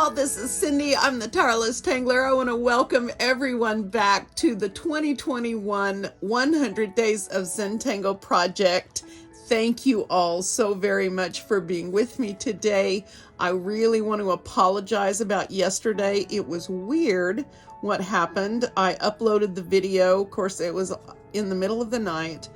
y'all, this is Cindy. I'm the Tireless Tangler. I want to welcome everyone back to the 2021 100 Days of Zentangle project. Thank you all so very much for being with me today. I really want to apologize about yesterday. It was weird what happened. I uploaded the video. Of course, it was in the middle of the night.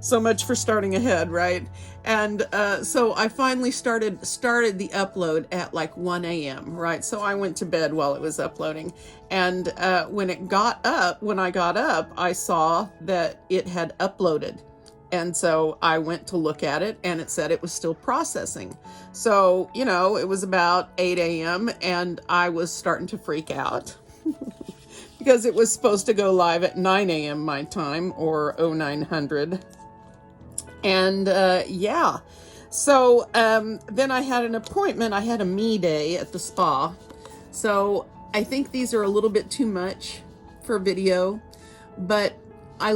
So much for starting ahead, right? And so I finally started the upload at like 1 a.m., right? So I went to bed while it was uploading. And when I got up, I saw that it had uploaded. And so I went to look at it and it said it was still processing. So, you know, it was about 8 a.m. and I was starting to freak out. Because it was supposed to go live at 9 a.m. my time, or 0900. And yeah, so then I had an appointment. I had a me day at the spa. So I think these are a little bit too much for video, but I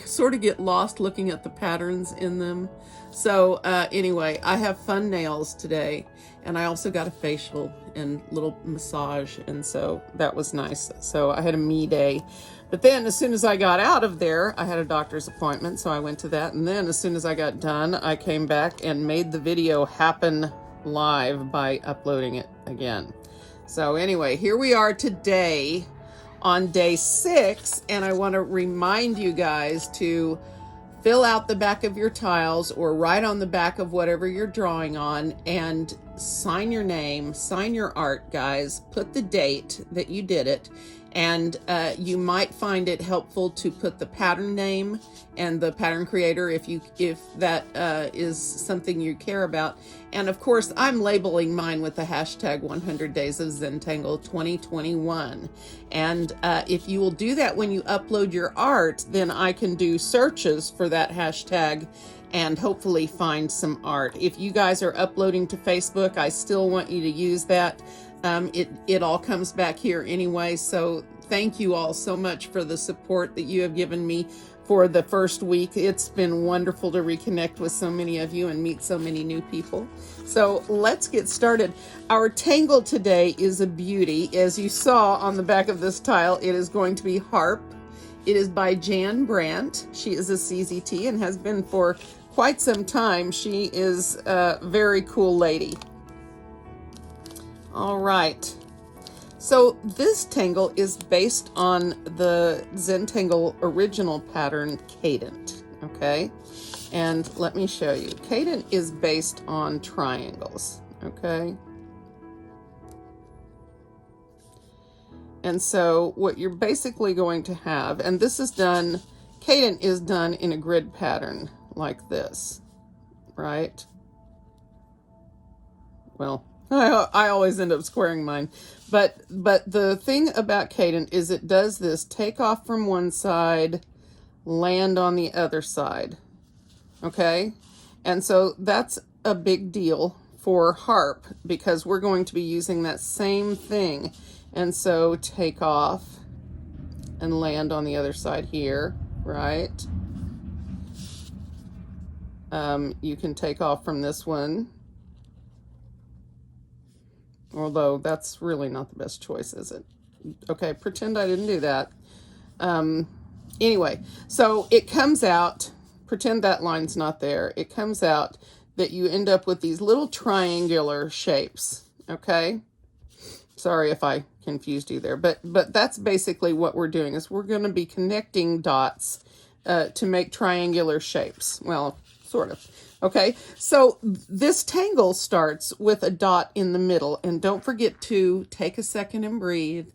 sort of get lost looking at the patterns in them. So anyway, I have fun nails today, and I also got a facial and little massage, and so that was nice. So I had a me day. But then as soon as I got out of there, I had a doctor's appointment, so I went to that. And then as soon as I got done, I came back and made the video happen live by uploading it again. So anyway, here we are today on day 6, and I want to remind you guys to fill out the back of your tiles or write on the back of whatever you're drawing on and sign your name, sign your art, guys. Put the date that you did it, and you might find it helpful to put the pattern name and the pattern creator if that is something you care about. And of course, I'm labeling mine with the hashtag 100 Days of Zentangle 2021. And if you will do that when you upload your art, then I can do searches for that hashtag and hopefully find some art. If you guys are uploading to Facebook, I still want you to use that. It all comes back here anyway. So thank you all so much for the support that you have given me for the first week. It's been wonderful to reconnect with so many of you and meet so many new people. So let's get started. Our tangle today is a beauty. As you saw on the back of this tile, it is going to be Harp. It is by Jan Brandt. She is a CZT and has been for quite some time. She is a very cool lady. All right. So this tangle is based on the Zentangle original pattern, cadent, okay? And let me show you. Cadent is based on triangles, okay? And so what you're basically going to have, and this is done, cadent is done in a grid pattern like this, right? Well, I always end up squaring mine. But the thing about cadent is it does this: take off from one side, land on the other side. Okay? And so that's a big deal for Harp because we're going to be using that same thing. And so take off and land on the other side here, right? You can take off from this one. Although that's really not the best choice, is it? Okay, pretend I didn't do that. Anyway, so it comes out, pretend that line's not there. It comes out that you end up with these little triangular shapes, okay? Sorry if I confused you there, but that's basically what we're doing, is we're going to be connecting dots to make triangular shapes. Well, sort of. Okay, so this tangle starts with a dot in the middle, and don't forget to take a second and breathe.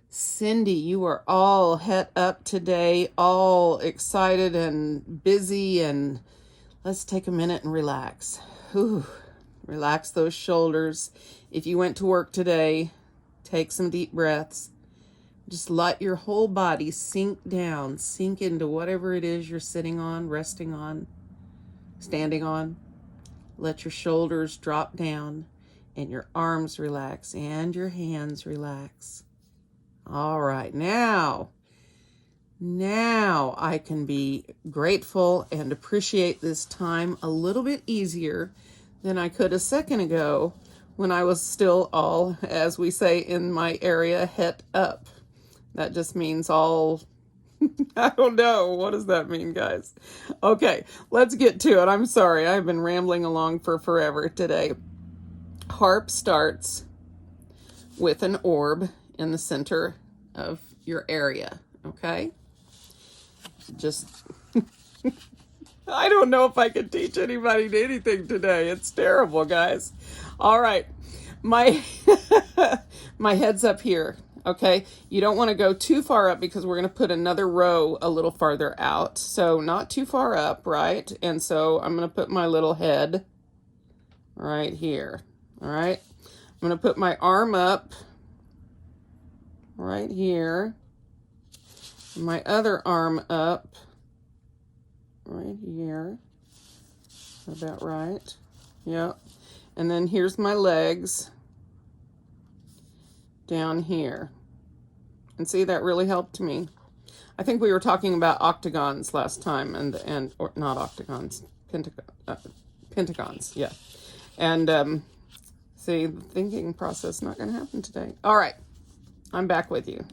Cindy, you are all het up today, all excited and busy, and let's take a minute and relax. Whew. Relax those shoulders. If you went to work today, take some deep breaths. Just let your whole body sink down, sink into whatever it is you're sitting on, resting on, standing on. Let your shoulders drop down and your arms relax and your hands relax. All right, now I can be grateful and appreciate this time a little bit easier than I could a second ago when I was still all, as we say in my area, het up. That just means all, I don't know. What does that mean, guys? Okay, let's get to it. I'm sorry. I've been rambling along for forever today. Harp starts with an orb in the center of your area, okay? Just, I don't know if I can teach anybody anything today. It's terrible, guys. All right, my my head's up here, okay? You don't want to go too far up because we're going to put another row a little farther out. So not too far up, right? And so I'm going to put my little head right here, all right? I'm going to put my arm up right here. My other arm up right here. About right. Yep. And then here's my legs down here. And see, that really helped me. I think we were talking about octagons last time, or not octagons, pentagons, yeah. And see, the thinking process not going to happen today. All right, I'm back with you.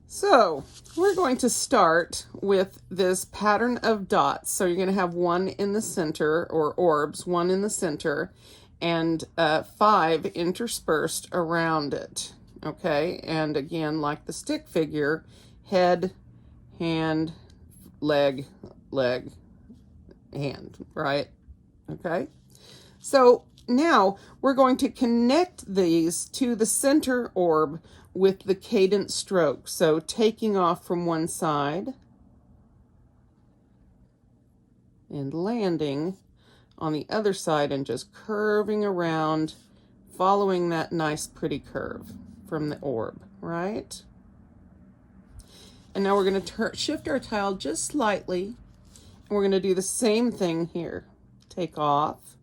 So we're going to start with this pattern of dots. So you're going to have one in the center, or orbs, one in the center, and 5 interspersed around it. Okay, and again, like the stick figure, head, hand, leg, leg, hand, right? Okay, so now we're going to connect these to the center orb with the cadence stroke. So taking off from one side and landing on the other side and just curving around, following that nice pretty curve from the orb, right? And now we're going to shift our tile just slightly, and we're going to do the same thing here. Take off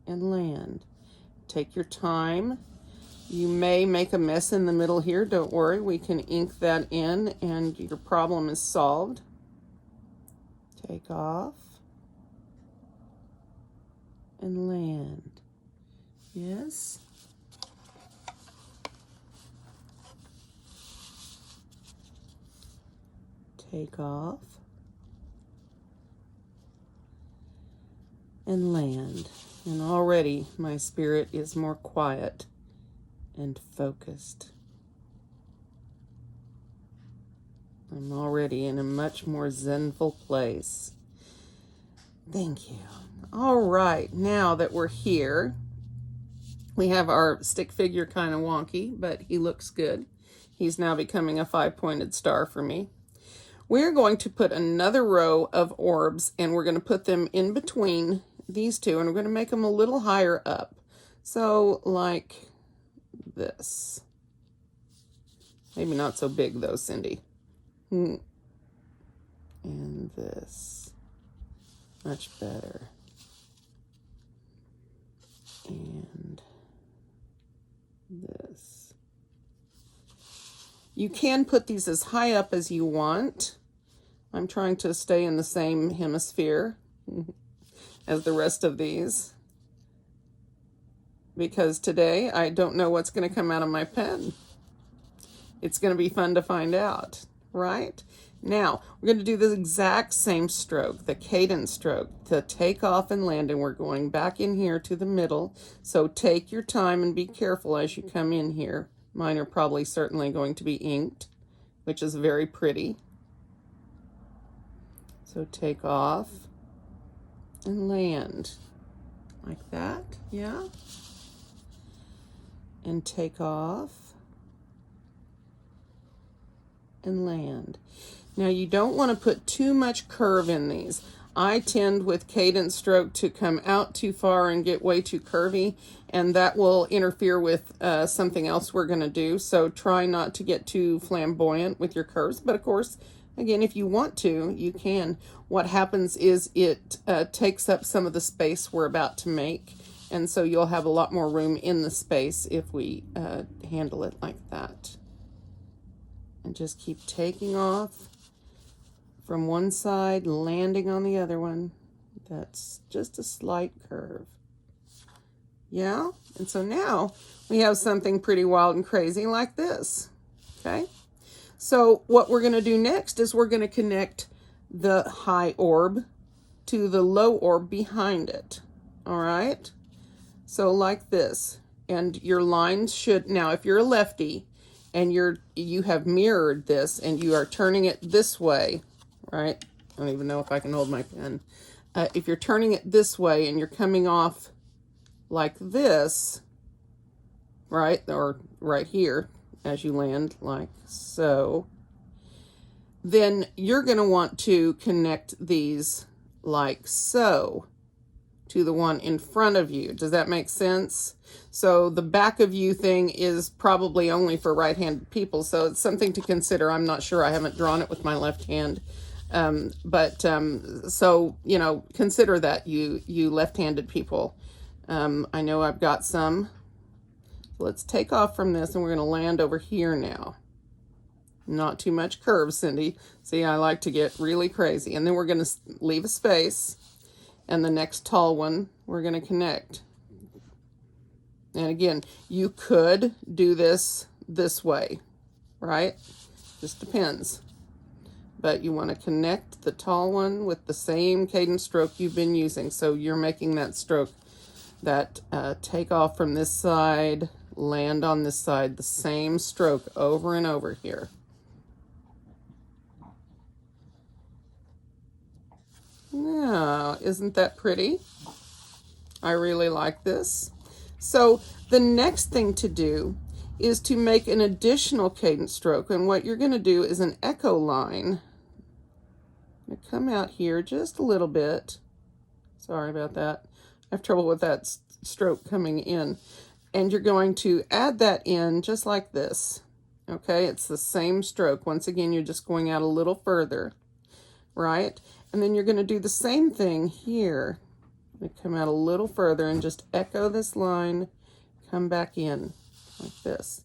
and land. Take your time. You may make a mess in the middle here. Don't worry, we can ink that in and your problem is solved. Take off and land. Yes. Take off and land. And already my spirit is more quiet and focused. I'm already in a much more zenful place. Thank you. All right, now that we're here, we have our stick figure kind of wonky, but he looks good. He's now becoming a 5-pointed star for me. We're going to put another row of orbs, and we're going to put them in between these two, and we're going to make them a little higher up. So like this. Maybe not so big though, Cindy. And this. Much better. And this. You can put these as high up as you want. I'm trying to stay in the same hemisphere as the rest of these, because today I don't know what's going to come out of my pen. It's going to be fun to find out, right? Now, we're going to do the exact same stroke, the cadence stroke, to take off and land, and we're going back in here to the middle. So take your time and be careful as you come in here. Mine are probably certainly going to be inked, which is very pretty. So take off and land like that, yeah? And take off and land. Now you don't want to put too much curve in these. I tend with cadence stroke to come out too far and get way too curvy, and that will interfere with something else we're going to do. So try not to get too flamboyant with your curves, but of course, again, if you want to, you can. What happens is it takes up some of the space we're about to make, and so you'll have a lot more room in the space if we handle it like that. And just keep taking off, from one side, landing on the other one. That's just a slight curve. Yeah, and so now we have something pretty wild and crazy like this, okay? So what we're going to do next is we're going to connect the high orb to the low orb behind it, all right? So like this, and your lines should, now if you're a lefty and you have mirrored this and you are turning it this way, right? I don't even know if I can hold my pen. If you're turning it this way and you're coming off like this, right, or right here as you land like so, then you're going to want to connect these like so to the one in front of you. Does that make sense? So the back of you thing is probably only for right-handed people, so it's something to consider. I'm not sure. I haven't drawn it with my left hand. So, you know, consider that, you left-handed people. I know I've got some. Let's take off from this, and we're going to land over here now. Not too much curve, Cindy. See, I like to get really crazy. And then we're going to leave a space, and the next tall one we're going to connect. And again, you could do this way, right? Just depends. But you want to connect the tall one with the same cadence stroke you've been using. So you're making that stroke, that take off from this side, land on this side, the same stroke over and over here. Now, isn't that pretty? I really like this. So the next thing to do is to make an additional cadence stroke. And what you're going to do is an echo line. I'm going to come out here just a little bit. Sorry about that. I have trouble with that stroke coming in. And you're going to add that in just like this. Okay, it's the same stroke. Once again, you're just going out a little further, right? And then you're going to do the same thing here. Come out a little further and just echo this line, come back in like this.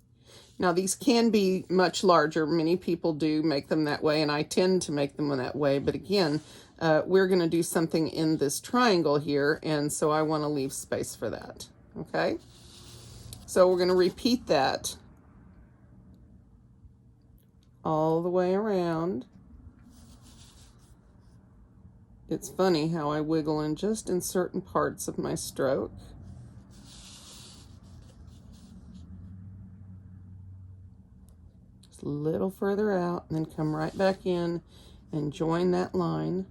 Now these can be much larger. Many people do make them that way, and I tend to make them that way. But again, we're going to do something in this triangle here, and so I want to leave space for that. Okay? So we're going to repeat that all the way around. It's funny how I wiggle in just in certain parts of my stroke. Just a little further out, and then come right back in and join that line.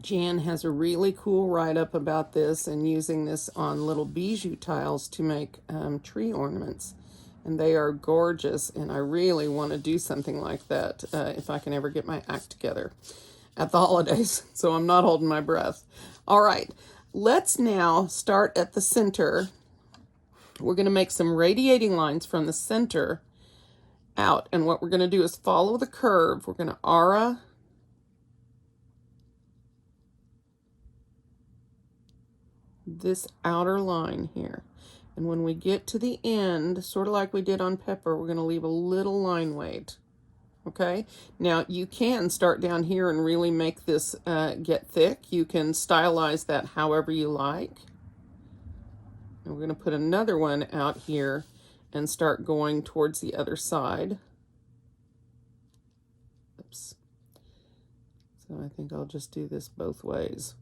Jan has a really cool write-up about this and using this on little bijou tiles to make tree ornaments. And they are gorgeous, and I really want to do something like that if I can ever get my act together at the holidays. So I'm not holding my breath. All right, let's now start at the center. We're going to make some radiating lines from the center out. And what we're going to do is follow the curve. We're going to aura this outer line here. And when we get to the end, sort of like we did on pepper, we're going to leave a little line weight. Okay? Now, you can start down here and really make this get thick. You can stylize that however you like. And we're going to put another one out here and start going towards the other side. Oops. So I think I'll just do this both ways.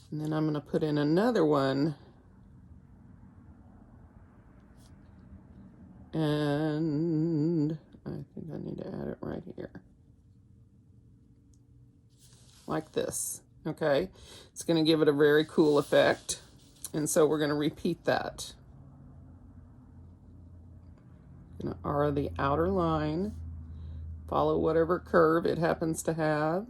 And then I'm going to put in another one. And I think I need to add it right here. Like this, okay? It's going to give it a very cool effect. And so we're going to repeat that. Going to aura the outer line. Follow whatever curve it happens to have.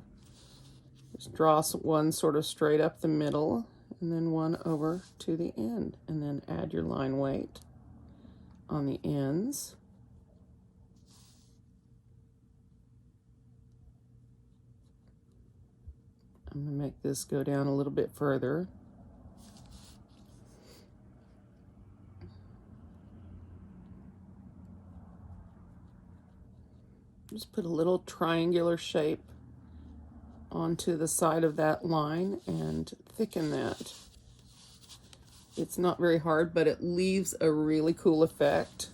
Just draw one sort of straight up the middle, and then one over to the end, and then add your line weight on the ends. I'm going to make this go down a little bit further. Just put a little triangular shape onto the side of that line and thicken that. It's not very hard, but it leaves a really cool effect.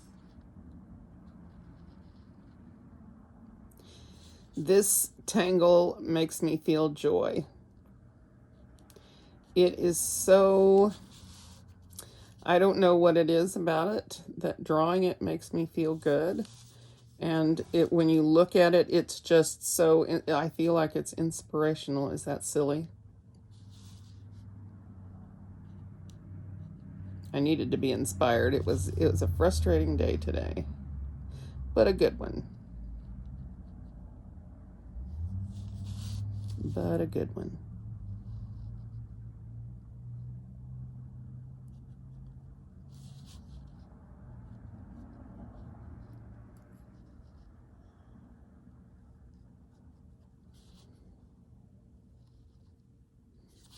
This tangle makes me feel joy. It is so, I don't know what it is about it, that drawing it makes me feel good. And when you look at it, it's just so, I feel like it's inspirational. Is that silly? I needed to be inspired. It was a frustrating day today, but a good one. But a good one.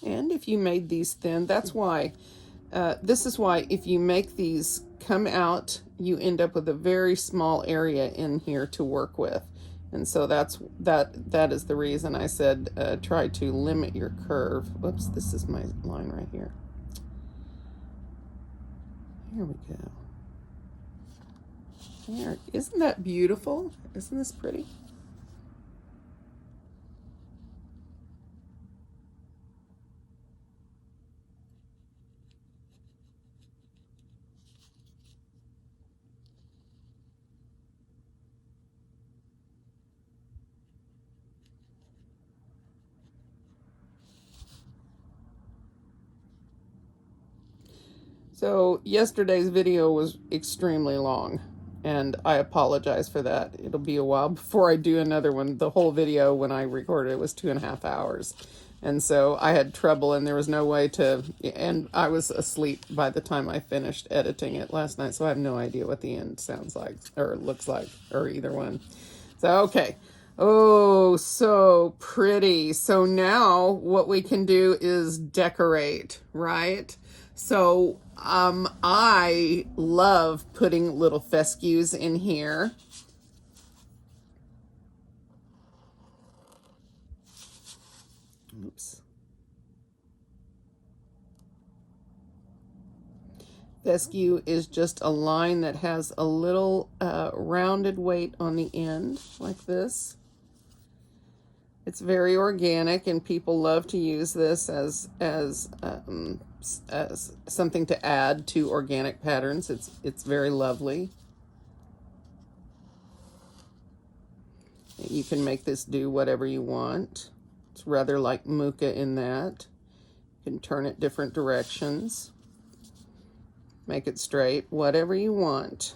And if you made these thin, that's why, this is why if you make these come out, you end up with a very small area in here to work with. And so that is the reason I said try to limit your curve. Whoops, this is my line right here. Here we go. There, isn't that beautiful? Isn't this pretty? So yesterday's video was extremely long, and I apologize for that. It'll be a while before I do another one. The whole video when I recorded it was 2.5 hours. And so I had trouble, and there was no way to, and I was asleep by the time I finished editing it last night, so I have no idea what the end sounds like, or looks like, or either one. So, okay. Oh, so pretty. So now what we can do is decorate, right? So I love putting little fescues in here. Oops. Fescue is just a line that has a little rounded weight on the end, like this. It's very organic, and people love to use this as something to add to organic patterns. It's very lovely. You can make this do whatever you want. It's rather like Muka in that. You can turn it different directions. Make it straight, whatever you want.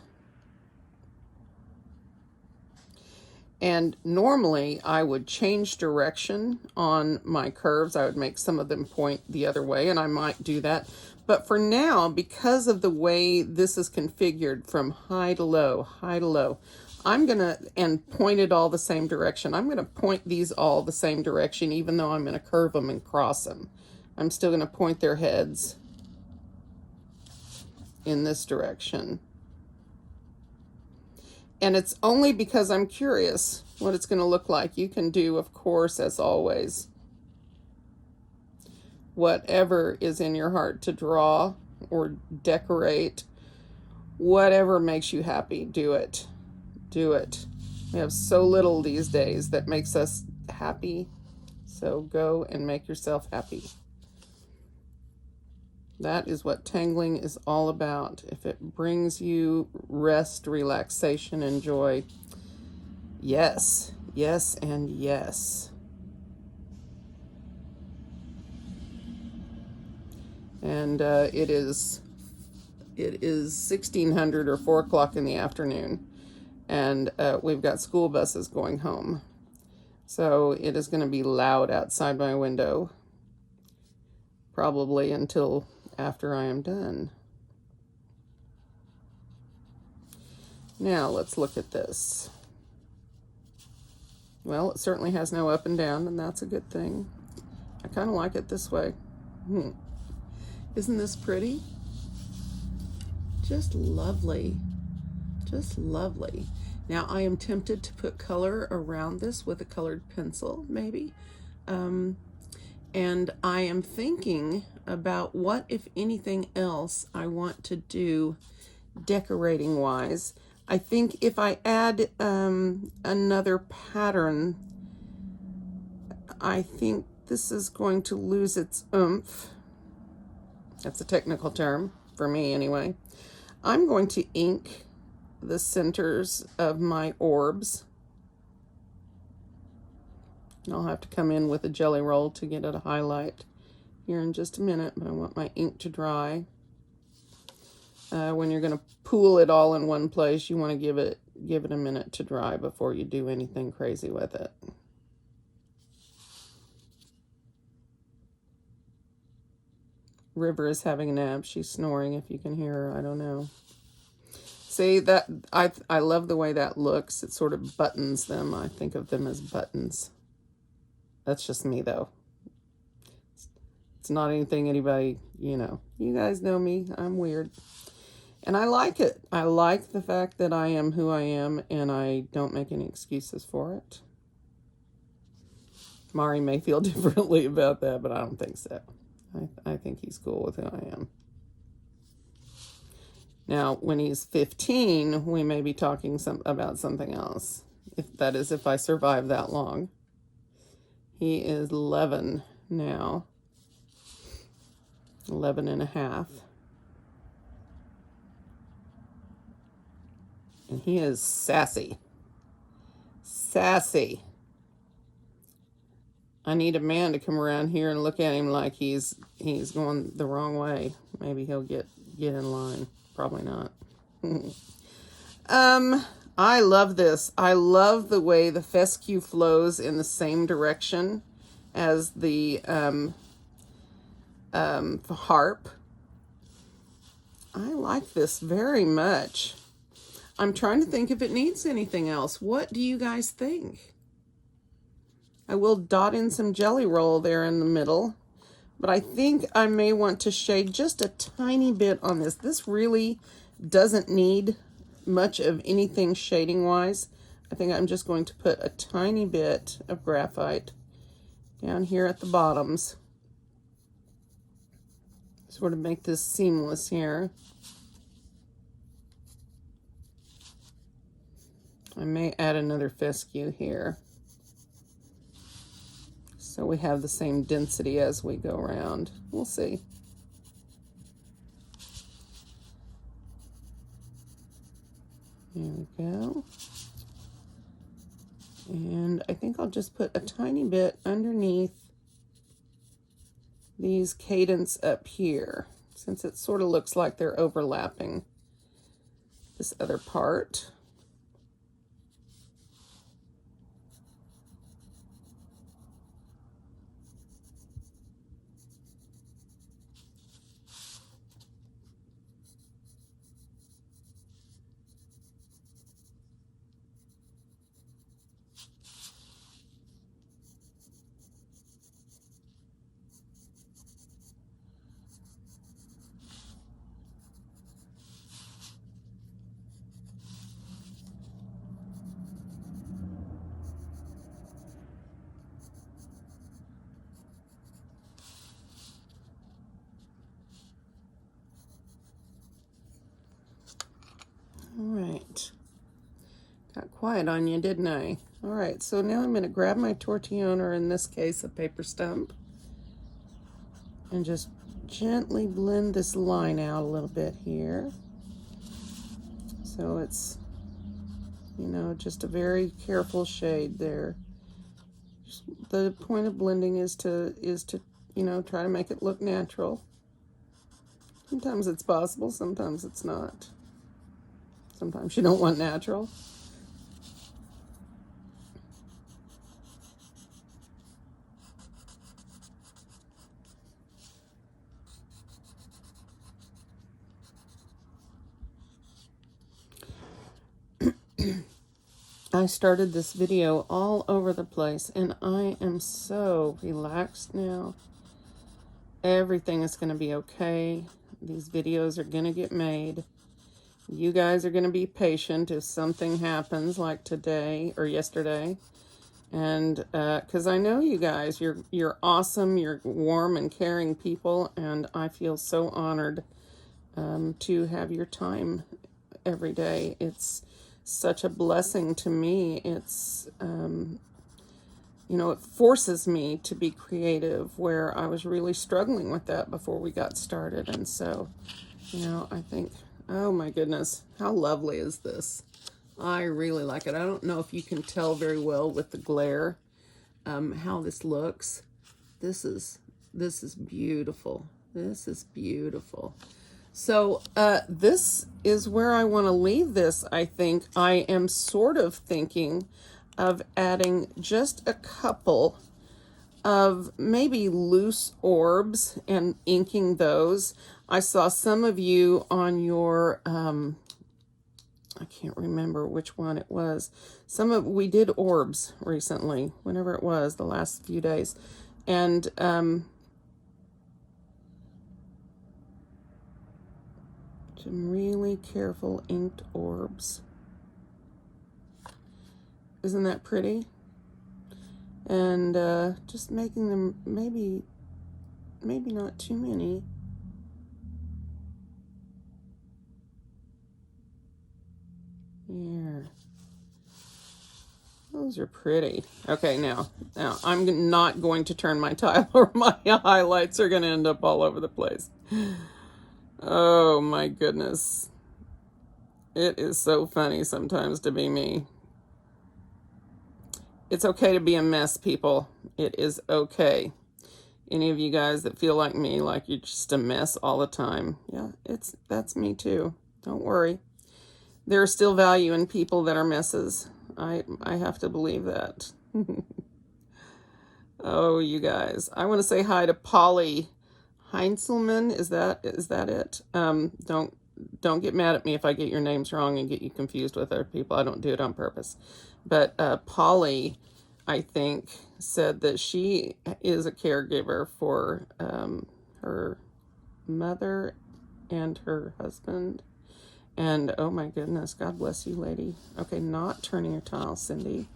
And normally I would change direction on my curves. I would make some of them point the other way, and I might do that. But for now, because of the way this is configured from high to low, I'm gonna, and point it all the same direction. I'm gonna point these all the same direction, even though I'm gonna curve them and cross them. I'm still gonna point their heads in this direction. And it's only because I'm curious what it's going to look like. You can do, of course, as always, whatever is in your heart to draw or decorate. Whatever makes you happy, do it. Do it. We have so little these days that makes us happy. So go and make yourself happy. That is what tangling is all about. If it brings you rest, relaxation, and joy, yes, yes, and yes. And it is 1600 or 4 o'clock in the afternoon, and we've got school buses going home. So it is going to be loud outside my window, probably until after I am done. Now let's look at this. Well, it certainly has no up and down, and that's a good thing. I kind of like it this way. Isn't this pretty? Just lovely. Just lovely. Now I am tempted to put color around this with a colored pencil, maybe. And I am thinking about what, if anything else, I want to do decorating wise. I think if I add another pattern, I think this is going to lose its oomph. That's a technical term for me anyway. I'm going to ink the centers of my orbs. I'll have to come in with a jelly roll to get it a highlight here in just a minute, but I want my ink to dry. When you're going to pool it all in one place, you want to give it a minute to dry before you do anything crazy with it. River is having a nap. She's snoring, if you can hear her. I don't know. See, that I love the way that looks. It sort of buttons them. I think of them as buttons. That's just me, though. It's not anything anybody, you guys know me. I'm weird. And I like it. I like the fact that I am who I am, and I don't make any excuses for it. Mari may feel differently about that, but I don't think so. I think he's cool with who I am. Now, when he's 15, we may be talking about something else. If I survive that long. He is 11 now. 11 and a half. And he is sassy. Sassy. I need a man to come around here and look at him like he's going the wrong way. Maybe he'll get in line. Probably not. I love this. I love the way the fescue flows in the same direction as the harp. I like this very much. I'm trying to think if it needs anything else. What do you guys think? I will dot in some jelly roll there in the middle, but I think I may want to shade just a tiny bit on this. This really doesn't need much of anything shading wise. I think I'm just going to put a tiny bit of graphite down here at the bottoms. Sort of make this seamless here. I may add another fescue here, so we have the same density as we go around. We'll see. There we go. And I think I'll just put a tiny bit underneath these cadence up here, since it sort of looks like they're overlapping this other part. All right, got quiet on you, didn't I? All right, so now I'm going to grab my tortillon, or in this case, a paper stump, and just gently blend this line out a little bit here. So it's, just a very careful shade there. Just the point of blending is to try to make it look natural. Sometimes it's possible, sometimes it's not. Sometimes you don't want natural. I started this video all over the place, and I am so relaxed now. Everything is going to be okay. These videos are going to get made. You guys are going to be patient if something happens like today or yesterday. And because I know you guys, you're awesome, you're warm and caring people, and I feel so honored to have your time every day. It's such a blessing to me. It's you know, it forces me to be creative, where I was really struggling with that before we got started. And so, you know, I think, oh my goodness, how lovely is this? I really like it. I don't know if you can tell very well with the glare how this looks. This is beautiful. This is beautiful. So this is where I want to leave this. I think I am sort of thinking of adding just a couple of maybe loose orbs and inking those. I saw some of you on your I can't remember which one it was. We did orbs recently, whenever it was, the last few days. And some really careful inked orbs. Isn't that pretty? And just making them maybe not too many. Here. Those are pretty. Okay, now I'm not going to turn my tile, or my highlights are going to end up all over the place. Oh my goodness. It is so funny sometimes to be me. It's okay to be a mess, people. It is okay. Any of you guys that feel like me, like you're just a mess all the time. Yeah, that's me too. Don't worry. There is still value in people that are messes. I have to believe that. Oh, you guys. I want to say hi to Polly Heinzelman. Is that it? Don't get mad at me if I get your names wrong and get you confused with other people. I don't do it on purpose. But Polly, I think, said that she is a caregiver for her mother and her husband. And oh my goodness, God bless you, lady. Okay, not turning your tile, Cindy.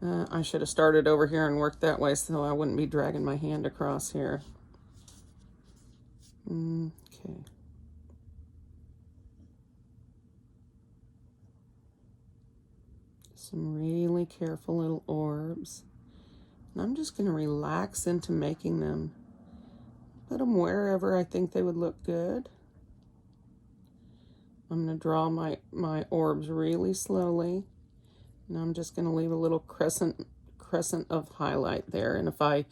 I should have started over here and worked that way so I wouldn't be dragging my hand across here. Okay. Some really careful little orbs. And I'm just going to relax into making them. Put them wherever I think they would look good. I'm going to draw my orbs really slowly. And I'm just going to leave a little crescent of highlight there. And if I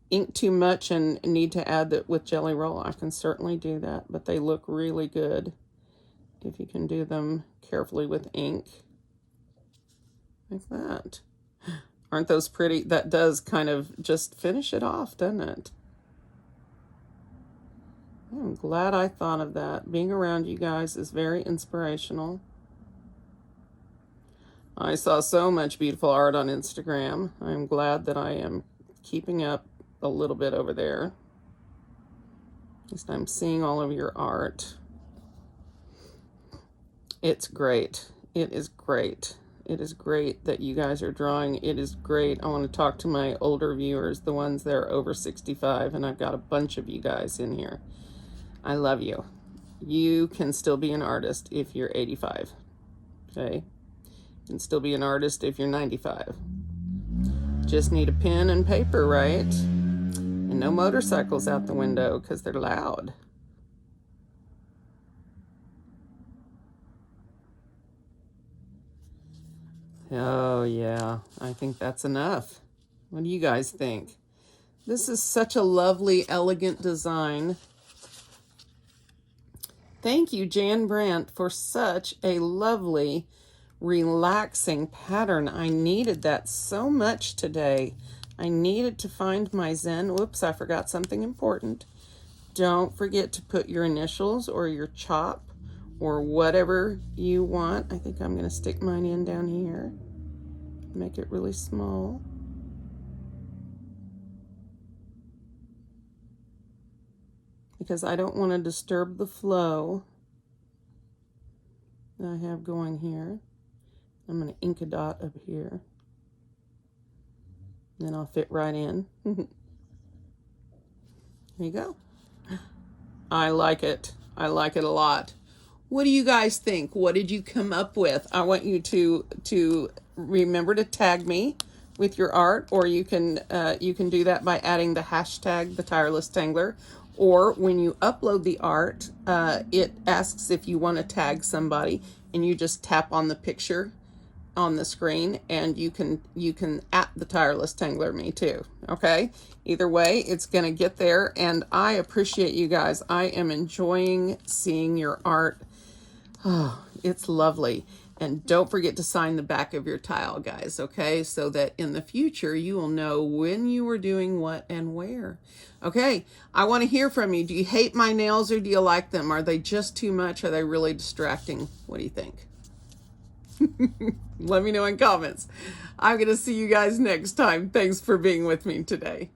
ink too much and need to add that with Jelly Roll, I can certainly do that. But they look really good if you can do them carefully with ink. Like that. Aren't those pretty? That does kind of just finish it off, doesn't it? I'm glad I thought of that. Being around you guys is very inspirational. I saw so much beautiful art on Instagram. I'm glad that I am keeping up a little bit over there. At least I'm seeing all of your art. It's great. It is great. It is great that you guys are drawing. It is great. I want to talk to my older viewers, the ones that are over 65, and I've got a bunch of you guys in here. I love you. You can still be an artist if you're 85. Okay? You can still be an artist if you're 95. Just need a pen and paper, right? And no motorcycles out the window because they're loud. Oh, yeah. I think that's enough. What do you guys think? This is such a lovely, elegant design. Thank you, Jan Brandt, for such a lovely, relaxing pattern. I needed that so much today. I needed to find my Zen. Whoops, I forgot something important. Don't forget to put your initials or your chop or whatever you want. I think I'm going to stick mine in down here. Make it really small. Because I don't want to disturb the flow that I have going here. I'm going to ink a dot up here. Then I'll fit right in. There you go. I like it. I like it a lot. What do you guys think? What did you come up with? I want you to remember to tag me with your art, or you can do that by adding the hashtag the tireless tangler. Or when you upload the art, it asks if you want to tag somebody, and you just tap on the picture on the screen, and you can at the tireless tangler me too. Okay, either way it's gonna get there, and I appreciate you guys. I am enjoying seeing your art. Oh, it's lovely. And don't forget to sign the back of your tile, guys, okay? So that in the future, you will know when you were doing what and where. Okay, I want to hear from you. Do you hate my nails or do you like them? Are they just too much? Are they really distracting? What do you think? Let me know in comments. I'm going to see you guys next time. Thanks for being with me today.